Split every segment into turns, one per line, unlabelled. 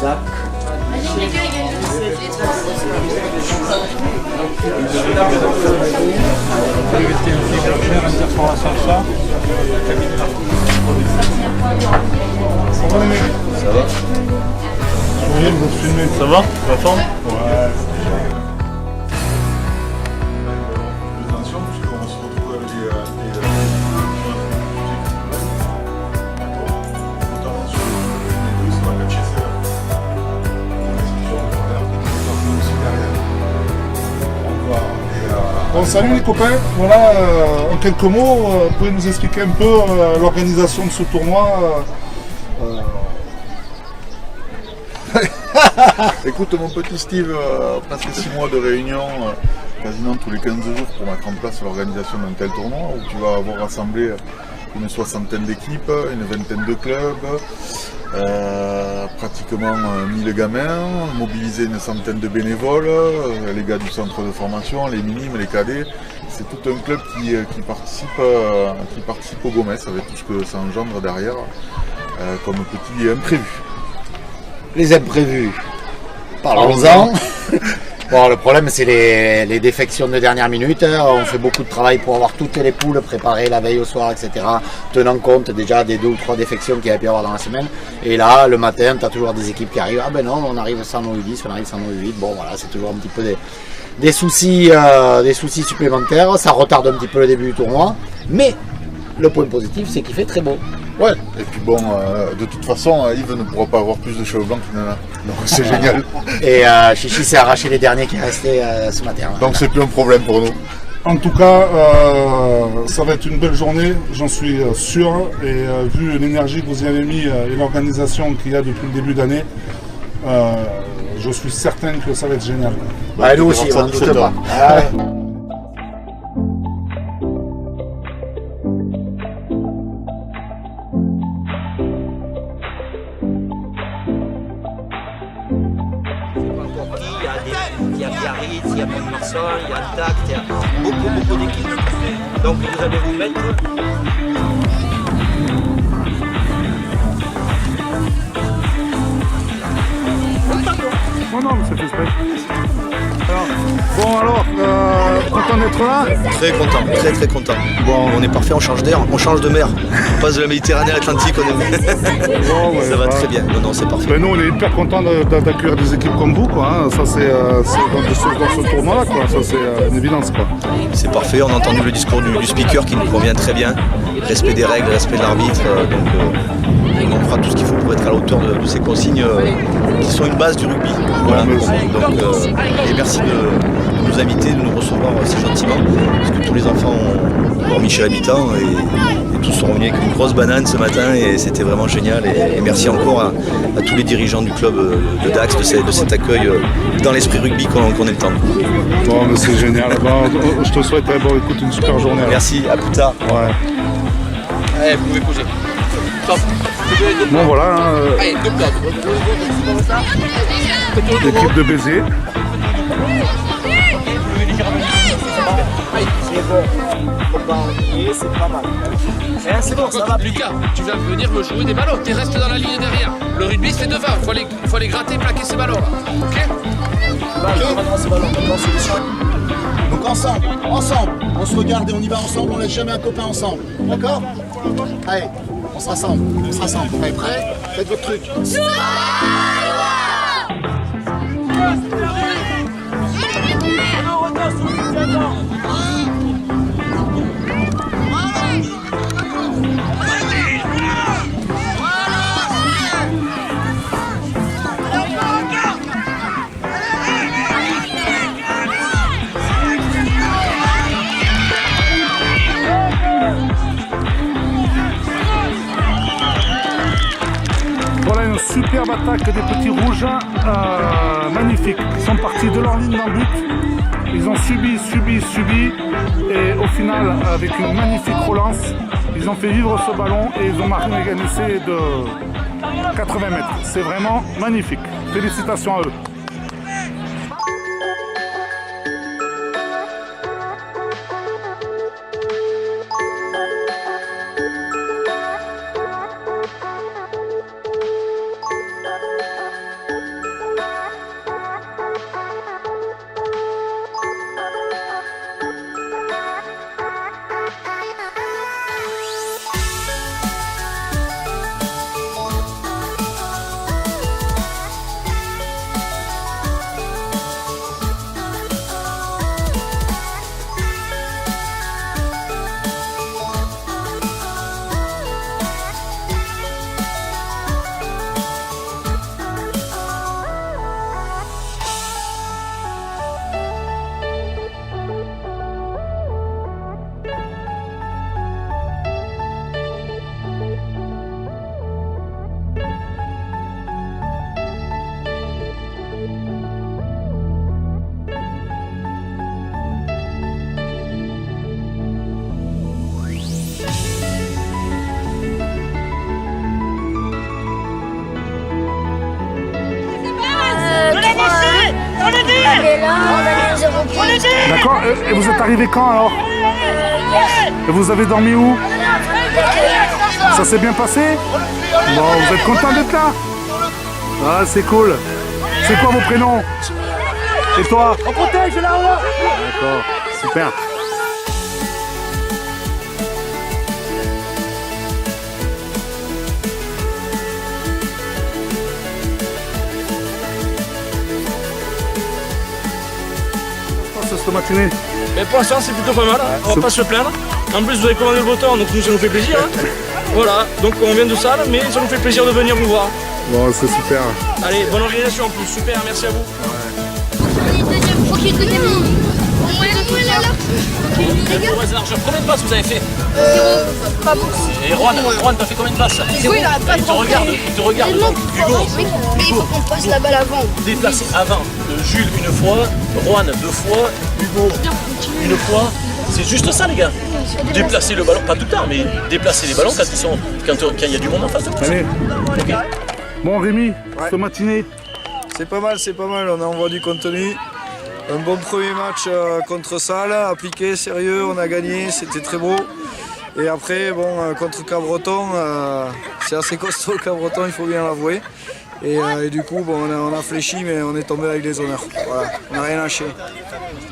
sac. Ça va?
Oui, vous filmez.
Ça va? La forme?
Ouais. Bon, salut les copains, voilà, en quelques mots, vous pouvez nous expliquer un peu l'organisation de ce tournoi
Écoute mon petit Steve, presque 6 mois de réunion, quasiment tous les 15 jours pour mettre en place l'organisation d'un tel tournoi où tu vas avoir rassemblé une soixantaine d'équipes, une vingtaine de clubs, pratiquement 1000 gamins, mobiliser une centaine de bénévoles, les gars du centre de formation, les minimes, les cadets. C'est tout un club qui participe au Gomès avec tout ce que ça engendre derrière comme petit imprévu.
Les imprévus, parlons-en. Bon, le problème, c'est les défections de dernière minute. On fait beaucoup de travail pour avoir toutes les poules préparées la veille au soir, etc. Tenant compte déjà des 2 ou 3 défections qu'il y a pu y avoir dans la semaine. Et là, le matin, tu as toujours des équipes qui arrivent. Ah ben non, on arrive sans nos U10, on arrive sans nos U8. Bon, voilà, c'est toujours un petit peu des soucis supplémentaires. Ça retarde un petit peu le début du tournoi. Mais le point positif, c'est qu'il fait très beau.
Ouais, et puis bon, de toute façon, Yves ne pourra pas avoir plus de cheveux blancs qu'il n'en a. Donc c'est génial.
Et Chichi s'est arraché les derniers qui restaient ce matin.
Donc c'est plus un problème pour nous.
En tout cas, ça va être une belle journée, j'en suis sûr. Et vu l'énergie que vous y avez mis et l'organisation qu'il y a depuis le début d'année, je suis certain que ça va être génial.
Bah, nous aussi, on ne doute pas.
Il y a Biarritz, il y a Pont-de-Marsan, il y a Tact, il y a beaucoup d'équipes. Donc vous allez vous mettre.
Non, non, mais c'est fait exprès. Alors, content d'être là?
Très content, très content. Bon, on est parfait, on change d'air, on change de mer. On passe de la Méditerranée à l'Atlantique,
Bon, ouais,
ça va très bien. Non, c'est parfait.
Ben nous, on est hyper contents d'accueillir des équipes comme vous, quoi. Hein. Ça, c'est dans ce tournoi-là, quoi. Ça, c'est une évidence, quoi.
C'est parfait, on a entendu le discours du speaker qui nous convient très bien. Respect des règles, respect de l'arbitre. On fera tout ce qu'il faut pour être à la hauteur de ces consignes qui sont une base du rugby. Voilà. Et merci de nous inviter, de nous recevoir si gentiment, parce que tous les enfants ont dormi chez l'habitant et tous sont revenus avec une grosse banane ce matin et c'était vraiment génial. Et merci encore à tous les dirigeants du club de Dax de cet accueil dans l'esprit rugby qu'on est le temps.
Bon, mais c'est génial. Bon, je te souhaite écoute, une super journée.
Merci, à plus tard.
Ouais.
Allez, vous pouvez bouger. Top.
Bon, voilà.
Allez, deux places.
L'équipe de Béziers.
C'est bon. Faut pas enlever, c'est pas mal. C'est bon, ça va.
Lucas, tu vas venir me jouer des ballons. Tu restes dans la ligne derrière. Le rugby, c'est devant. Faut aller gratter, plaquer ces ballons là. Ok?
Donc ensemble, on se regarde et on y va ensemble, on laisse jamais un copain ensemble. D'accord? Allez, on se rassemble. Allez, prêt? Faites votre truc.
Voilà une superbe attaque des petits rouges, magnifiques. Ils sont partis de leur ligne d'en but. Ils ont subi. Et au final, avec une magnifique relance, ils ont fait vivre ce ballon et ils ont marqué un essai de 80 mètres. C'est vraiment magnifique. Félicitations à eux.
Et là, on a 0 points.
D'accord. Et vous êtes arrivé quand alors? Et vous avez dormi où? Ça s'est bien passé? Bon, vous êtes content d'être là? Ah, c'est cool. C'est quoi vos prénoms? Et toi? On protège là, là. D'accord, super. Cette matinée?
Mais pour l'instant c'est plutôt pas mal, on va pas se plaindre. En plus vous avez commandé le beau temps, donc nous ça nous fait plaisir. Voilà, donc on vient de salle, mais ça nous fait plaisir de venir vous voir.
Bon, c'est super.
Allez, bonne organisation en plus, super, merci à vous. Combien de passes vous avez fait?
0, pas beaucoup.
Et Juan, t'as fait combien de passes?
Oui, il arrête pas de
il te regarde. Hugo,
mais il faut qu'on passe la balle avant.
déplacé avant. Jules une fois, Juan 2 fois, Hugo une fois. C'est juste ça les gars. Déplacer le ballon, pas tout le temps, mais déplacer les ballons quand il y a du monde en face de vous.
Allez.
Okay.
Bon Rémi, cette matinée?
C'est pas mal, on envoie du contenu. Un bon premier match contre Salles, appliqué, sérieux, on a gagné, c'était très beau. Et après, bon, contre Cabreton, c'est assez costaud le Cabreton, il faut bien l'avouer. Et du coup, bon, on a fléchi, mais on est tombé avec les honneurs. Voilà, on n'a rien lâché.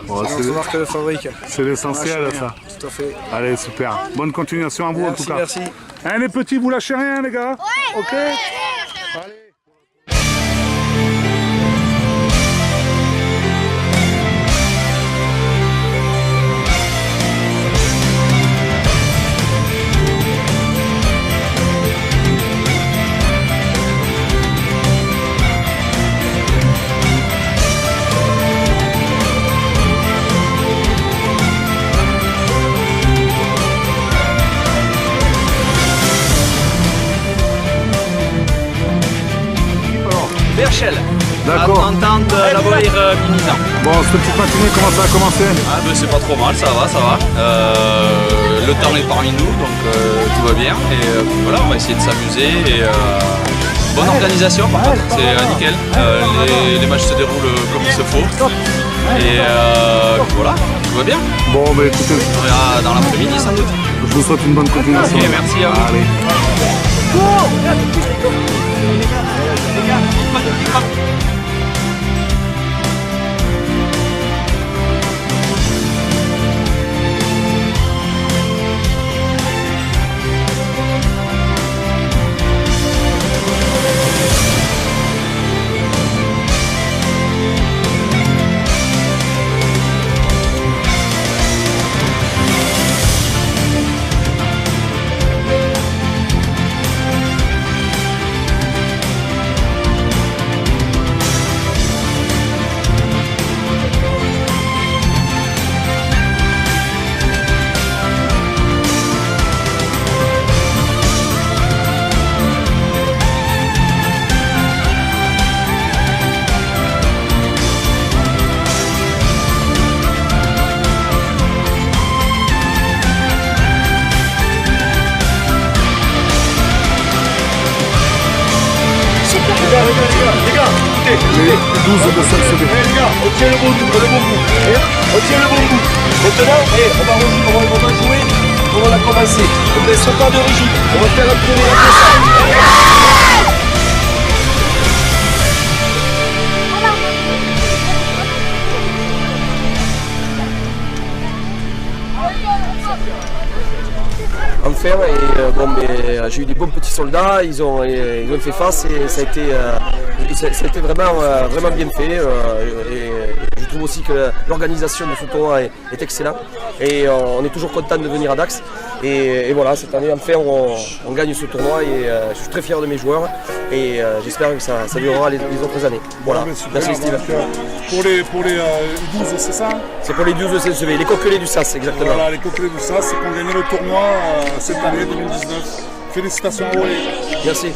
Bon,
c'est notre marque de fabrique.
C'est l'essentiel ça.
Tout à fait.
Allez, super. Bonne continuation à vous en tout cas.
Merci.
Hein, les petits, vous lâchez rien les gars?
Ouais.
Ok. Allez.
Berchel,
D'accord.
entente la volée Mimizan.
Bon, cette petite matinée, comment ça a commencé?
Ah ben c'est pas trop mal, ça va. Le temps est parmi nous, donc tout va bien. Et voilà, on va essayer de s'amuser. Et bonne organisation par contre, c'est nickel. Les matchs se déroulent comme il se faut. Et voilà, tout va bien.
Bon, bah écoutez,
On verra dans l'après-midi sans doute.
je vous souhaite une bonne continuation.
Ok, merci à vous.
Allez.
Les 12 de CLCB. Les gars, on tient le bon bout, on tient le bon bout. Maintenant, on va jouer, on va commencer. On ne laisse pas de rigide, on va faire un premier adversaire.
Enfin, et bon, mais j'ai eu des bons petits soldats, ils ont fait face et ça a été vraiment bien fait. Et je trouve aussi que l'organisation de ce tournoi est excellente et on est toujours content de venir à Dax. Et voilà, cette année enfin on gagne ce tournoi et je suis très fier de mes joueurs et j'espère que ça durera les autres années. Voilà, merci Steve.
Pour les 12, c'est ça?
C'est pour les 12 de CLCB, les coquelets du SAS, exactement.
Voilà, les coquelets du SAS, c'est qu'on gagne le tournoi cette année 2019. Félicitations à vous.
Merci.